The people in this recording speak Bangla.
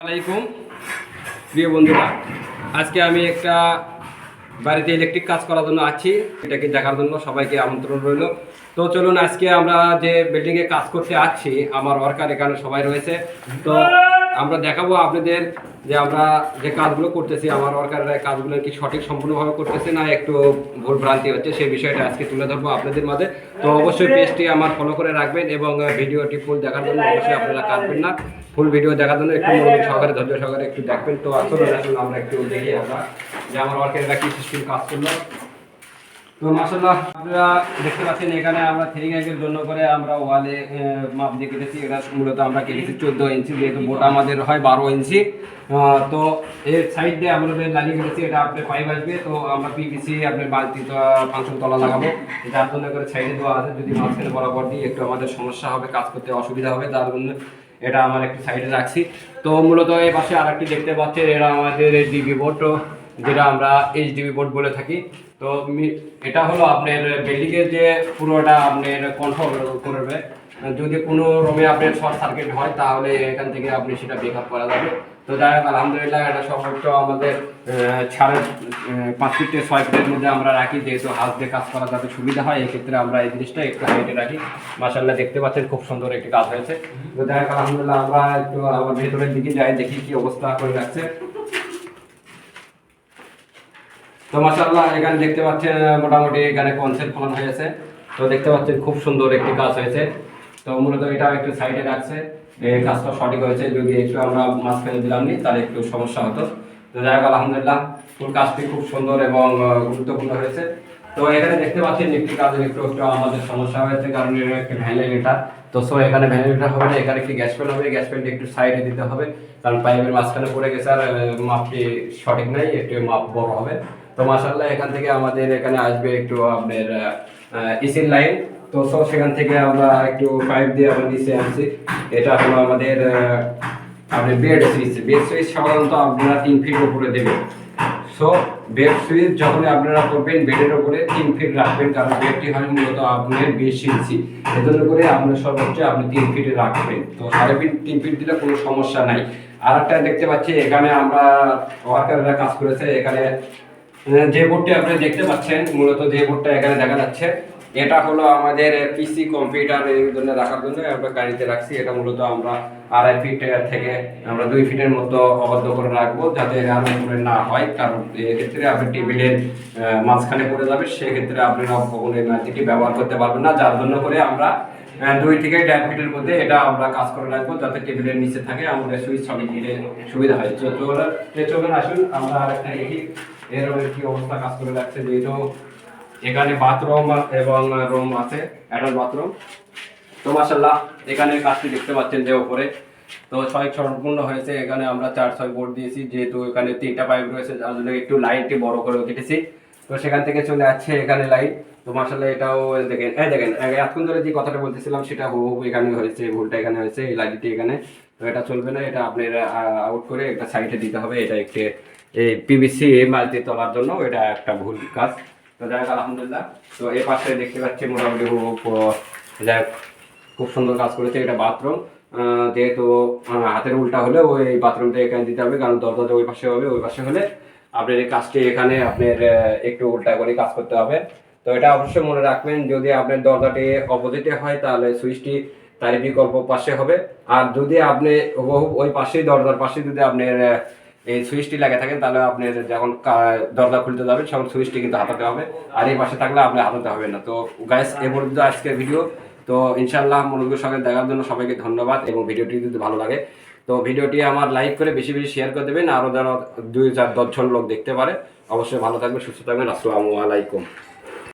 আসসালামাইকুম প্রিয় বন্ধুরা, আজকে আমি একটা বাড়িতে ইলেকট্রিক কাজ করার জন্য আছি। এটাকে দেখার জন্য সবাইকে আমন্ত্রণ রইল। তো চলুন, আজকে আমরা যে বিল্ডিংয়ে কাজ করতে আসছি, আমার ওয়ার্কার এখানে সবাই রয়েছে। তো আমরা দেখাবো আপনাদের যে আমরা যে কাজগুলো করতেছি, আমার ওয়ার্কাররা কাজগুলো কি সঠিক সম্পূর্ণভাবে করতেছে না একটু ভুল ভ্রান্তি হচ্ছে, সেই বিষয়টা আজকে তুলে ধরবো আপনাদের মাঝে। তো অবশ্যই পেজটি আমার ফলো করে রাখবেন এবং ভিডিওটি ফুল দেখার জন্য অবশ্যই আপনারা কাটবেন না। ফুল ভিডিও দেখার জন্য একটু মনোযোগ সহকারে ধৈর্য সহকারে একটু দেখবেন। তো আসলে আমরা একটু দেখি আমরা যে আমার ওয়ার্কাররা কি সিস্টেম কাজ করলো। তো মাশাআল্লাহ, আপনারা দেখতে পাচ্ছেন এখানে আমরা থ্রিং এর জন্য করে আমরা ওয়ালে মাপ দিয়ে কেটেছি। এটা মূলত আমরা কেটেছি 14 ইঞ্চি, যেহেতু বোট আমাদের হয় 12 ইঞ্চি। তো এর সাইড দিয়ে আমরা লাগিয়ে কেটেছি, এটা আপনার পাইপ আসবে। তো আমরা পিভিসি আপনার বালতি ফাংশন তলা লাগাবো, যার জন্য করে সাইডে দেওয়া আছে। যদি মাঝখানে বরাবর দিই একটু আমাদের সমস্যা হবে, কাজ করতে অসুবিধা হবে, যার জন্য এটা আমার একটু সাইডে রাখছি। তো মূলত এই পাশে আর একটি দেখতে পাচ্ছেন, এটা আমাদের ডিবি বোর্ড, যেটা আমরা এইচডিবি বোর্ড বলে থাকি। তো এটা হলো আপনার বিল্ডিংয়ের যে পুরোটা আপনার কন্ট্রোল করবে। যদি কোনো রুমে আপনার শর্ট সার্কিট হয় তাহলে এখান থেকে আপনি সেটা ব্রেক আপ করা যাবে। তো যাই হোক, আলহামদুলিল্লাহ এটা সর্বোচ্চ আমাদের 5.5 ফিট থেকে 6 ফিটের মধ্যে আমরা রাখি, যেহেতু হাত দিয়ে কাজ করা যাতে সুবিধা হয়, এক্ষেত্রে আমরা এই জিনিসটা একটু হাইটে রাখি। মাশাআল্লাহ, দেখতে পাচ্ছেন খুব সুন্দর একটি কাজ হয়েছে। তো যাই হোক, আলহামদুলিল্লাহ আমরা একটু আমার ভেতরের দিকে যাই, দেখি কি অবস্থা করে রাখছে। তো মাশাআল্লাহ, এখানে দেখতে পাচ্ছেন মোটামুটি এখানে কনসেপ্ট ফলন হয়েছে। তো দেখতে পাচ্ছেন খুব সুন্দর একটি কাজ হয়েছে। তো মূলত এটা একটু সাইডে রাখছে, এই কাজটা সঠিক হয়েছে। যদি একটু আমরা মাঝখানে দিলাম নি তাহলে একটু সমস্যা হতো। তো যাই হোক, আলহামদুলিল্লাহ ফুল কাজটি খুব সুন্দর এবং গুরুত্বপূর্ণ হয়েছে। তো এখানে দেখতে পাচ্ছেন একটি কাজের একটু আমাদের সমস্যা হয়েছে, কারণ এর একটি ভ্যানিলেটার। তো সো এখানে ভ্যানিলেটার হবে না, এখানে একটি গ্যাস ফ্যান হবে। গ্যাস ফ্যানটি একটু সাইডে দিতে হবে, কারণ পাইপের মাঝখানে পড়ে গেছে আর মাপটি সঠিক নাই, একটু মাপ বড় হবে। তো মাশাআল্লাহ, এখান থেকে আমাদের এখানে আসবে একটু আপনার ইসির লাইন। তো সব সেখান থেকে আমরা একটু পাইপ দিয়ে আমরা নিচে আনছি। এটা হলো আমাদের আপনার বেড সুইচ। বেড সুইচ সাধারণত আপনারা 3 ফিট উপরে দেবেন। সো বেড সুইচ যখন আপনারা করবেন বেডের উপরে 3 ফিট রাখবেন, কারণ বেডটি হয় মূলত আপনার 20 ইঞ্চি। এজন্য করে আপনার সর্বোচ্চ আপনি 3 ফিটে রাখবেন। তো 3.5 ফিট দিলে কোনো সমস্যা নাই। আর একটা দেখতে পাচ্ছি এখানে আমরা ওয়ার্কাররা কাজ করেছে। এখানে যে বোর্ডটি আপনি দেখতে পাচ্ছেন, মূলত যে বোর্ডটা এখানে দেখা যাচ্ছে, এটা হলো আমাদের পিসি কম্পিউটার এই জন্য রাখার জন্য আমরা গাড়িতে রাখছি। এটা মূলত আমরা 2.5 ফিট থেকে আমরা 2 ফিটের মতো অবদ্ধ করে রাখবো, যাতে করে না হয়। কারণ এক্ষেত্রে আপনি টেবিলের মাঝখানে পড়ে যাবে, সেক্ষেত্রে আপনারা কখনো এই মাটিটি ব্যবহার করতে পারবেন না। যার জন্য করে আমরা 2 থেকে 1.5 ফিটের মধ্যে এটা আমরা কাজ করে রাখবো, যাতে টেবিলের নিচে থাকে, আমাদের সুইচ সঠিক দিলে সুবিধা হয়। চলুন আসুন আমরা আরেকটা দেখি এর কি অবস্থা কাজ করে রাখছে। যেহেতু এখানে বাথরুম এবং রুম আছে, অ্যাটাচ বাথরুম। তো মাশাআল্লাহ, এখানে কাজটি দেখতে পাচ্ছেন যে উপরে তো 6 সম্পূর্ণ হয়েছে। এখানে আমরা 4-6 বোর্ড দিয়েছি, যেহেতু এখানে 3টা পাইপ রয়েছে, যার জন্য একটু লাইনটি বড় করে কেটেছি। তো সেখান থেকে চলে আসছে এখানে লাইট। তো মাশাআল্লাহ, এটাও দেখেন, দেখেন এতক্ষণ ধরে যে কথাটা বলতেছিলাম সেটা হুবহু এখানে হয়েছে, ভুলটা এখানে হয়েছে, এই লাইটটি এখানে। তো এটা চলবে না, এটা আপনার আউট করে একটা সাইডে দিতে হবে। এটা একটি এই পিভিসি মাল্টি তোলার জন্য এটা একটা ভুল কাজ। তো যাই হোক, আলহামদুলিল্লাহ। তো এই পাশে দেখতে পাচ্ছি মোটামুটি যাই খুব সুন্দর কাজ করেছে। এটা বাথরুম, যেহেতু হাতের উল্টা হলে ওই বাথরুমটা এখানে দিতে হবে, কারণ দরজাটা ওই পাশে হবে। ওই পাশে হলে আপনার এই কাজটি এখানে আপনার একটু উল্টা করে কাজ করতে হবে। তো এটা অবশ্যই মনে রাখবেন, যদি আপনার দরজাটি অপোজিটে হয় তাহলে সুইচটি তার বিকল্প পাশে হবে। আর যদি আপনি ওই পাশেই দরজার পাশে যদি আপনার এই সুইচটি লাগে থাকেন, তাহলে আপনি যখন দরজা খুলতে যাবেন তখন সুইচটি কিন্তু হাতাতে হবে, আর এই পাশে থাকলে আপনি হাতাতে হবে না। তো গাইস, এ পর্যন্ত আজকের ভিডিও। তো ইনশাআল্লাহ মনোযোগের সঙ্গে দেখার জন্য সবাইকে ধন্যবাদ। এবং ভিডিওটি যদি ভালো লাগে তো ভিডিওটি আমার লাইক করে বেশি বেশি শেয়ার করে দেবেন, আরও যারা 2-4-10 জন লোক দেখতে পারে। অবশ্যই ভালো থাকবেন, সুস্থ থাকবেন। আসসালামু আলাইকুম।